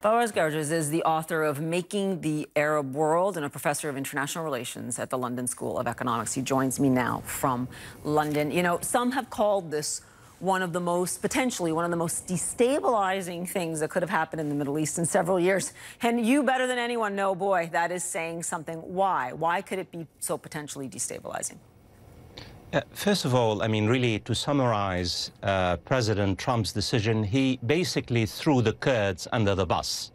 Fawaz Gerges is the author of Making the Arab World and a professor of international relations at the London School of Economics. He joins me now from London. You know, some have called this potentially one of the most destabilizing things that could have happened in the Middle East in several years. And you better than anyone know, boy, that is saying something. Why? Why could it be so potentially destabilizing? First of all, I mean, really, to summarize President Trump's decision, he basically threw the Kurds under the bus.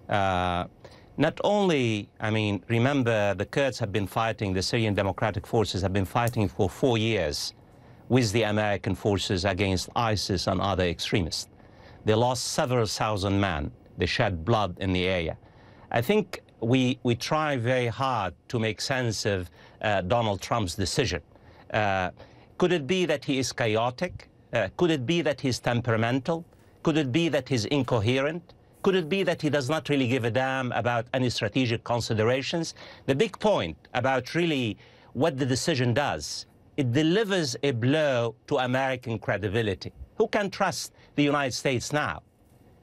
Not only, I mean, remember, the Kurds have been fighting, the Syrian Democratic Forces have been fighting for 4 years with the American forces against ISIS and other extremists. They lost several thousand men. They shed blood in the area. I think we try very hard to make sense of Donald Trump's decision. Could it be that he is chaotic? Could it be that he's temperamental? Could it be that he's incoherent? Could it be that he does not really give a damn about any strategic considerations? The big point about really what the decision does, it delivers a blow to American credibility. Who can trust the United States now?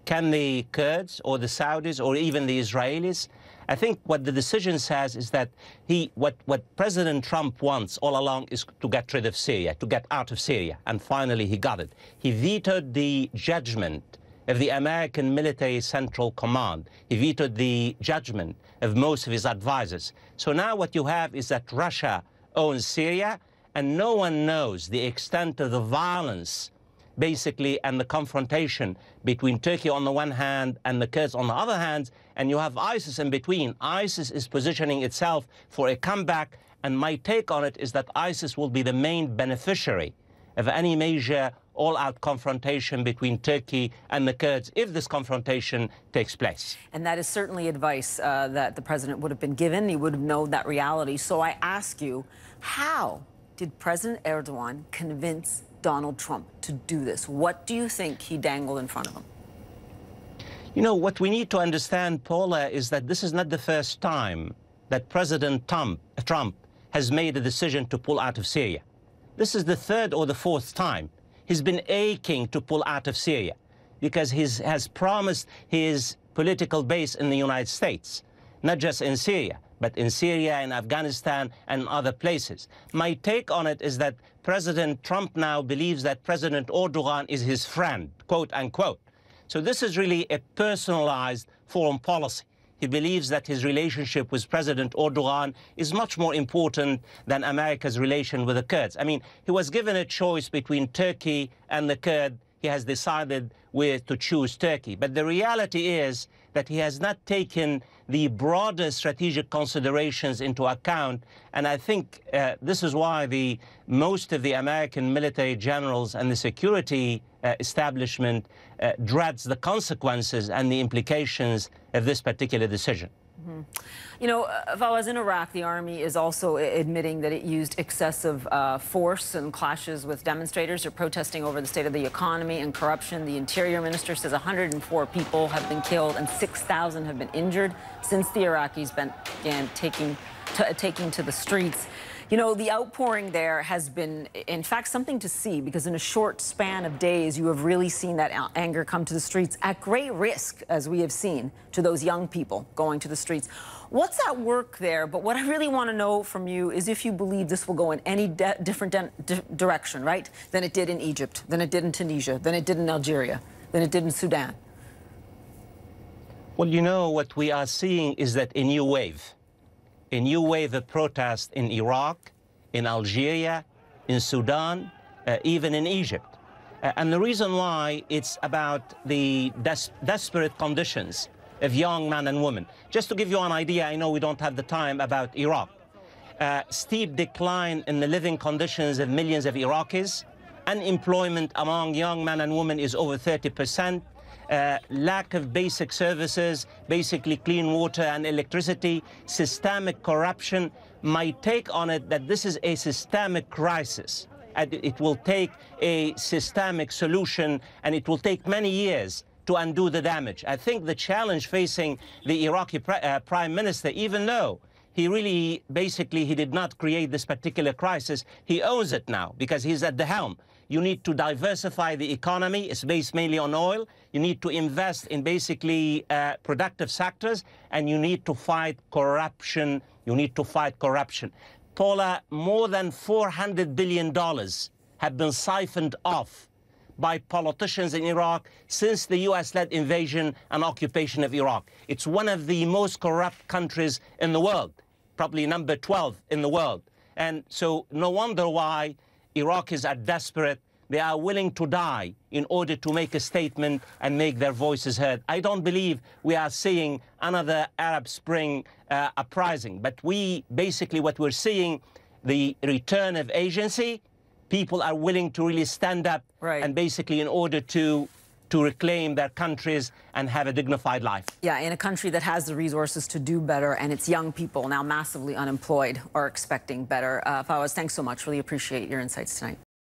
Can the Kurds or the Saudis or even the Israelis? I think what the decision says is that what President Trump wants all along is to get rid of Syria, to get out of Syria, and finally he got it. He vetoed the judgment of the American Military Central Command. He vetoed the judgment of most of his advisors. So now what you have is that Russia owns Syria, and no one knows the extent of the violence basically, and the confrontation between Turkey on the one hand and the Kurds on the other hand, and you have ISIS in between. ISIS is positioning itself for a comeback, and my take on it is that ISIS will be the main beneficiary of any major all-out confrontation between Turkey and the Kurds if this confrontation takes place. And that is certainly advice that the president would have been given. He would have known that reality. So I ask you, how did President Erdogan convince Donald Trump to do this? What do you think he dangled in front of him? You know, what we need to understand, Paula, is that this is not the first time that President Trump has made a decision to pull out of Syria. This is the third or the fourth time. He's been aching to pull out of Syria because he has promised his political base in the United States, not just in Syria, but in Syria, in Afghanistan, and other places. My take on it is that President Trump now believes that President Erdogan is his friend, quote unquote. So this is really a personalized foreign policy. He believes that his relationship with President Erdogan is much more important than America's relation with the Kurds. I mean, he was given a choice between Turkey and the Kurds. He has decided to choose Turkey. But the reality is that he has not taken the broader strategic considerations into account. And I think this is why most of the American military generals and the security establishment dreads the consequences and the implications of this particular decision. Mm-hmm. You know, Fawaz, in Iraq, the army is also admitting that it used excessive force and clashes with demonstrators who are protesting over the state of the economy and corruption. The interior minister says 104 people have been killed and 6,000 have been injured since the Iraqis began taking to the streets. You know, the outpouring there has been, in fact, something to see, because in a short span of days, you have really seen that anger come to the streets at great risk, as we have seen, to those young people going to the streets. What's at work there? But what I really want to know from you is if you believe this will go in any different direction, right, than it did in Egypt, than it did in Tunisia, than it did in Algeria, than it did in Sudan. Well, you know, what we are seeing is that a new wave of protest in Iraq, in Algeria, in Sudan, even in Egypt. And the reason why, it's about the desperate conditions of young men and women. Just to give you an idea, I know we don't have the time, about Iraq. Steep decline in the living conditions of millions of Iraqis. Unemployment among young men and women is over 30%. Lack of basic services, basically clean water and electricity, systemic corruption. My take on it that this is a systemic crisis. And it will take a systemic solution, and it will take many years to undo the damage. I think the challenge facing the Iraqi Prime Minister, even though he really, basically, he did not create this particular crisis, he owns it now because he's at the helm. You need to diversify the economy. It's based mainly on oil. You need to invest in basically productive sectors, and you need to fight corruption. You need to fight corruption. Paula, more than $400 billion have been siphoned off by politicians in Iraq since the US-led invasion and occupation of Iraq. It's one of the most corrupt countries in the world, probably number 12 in the world. And so no wonder why Iraqis are desperate. They are willing to die in order to make a statement and make their voices heard. I don't believe we are seeing another Arab Spring uprising, but basically what we're seeing, the return of agency. People are willing to really stand up and basically in order to reclaim their countries and have a dignified life. Yeah, in a country that has the resources to do better, and its young people now massively unemployed are expecting better. Fawaz, thanks so much. Really appreciate your insights tonight.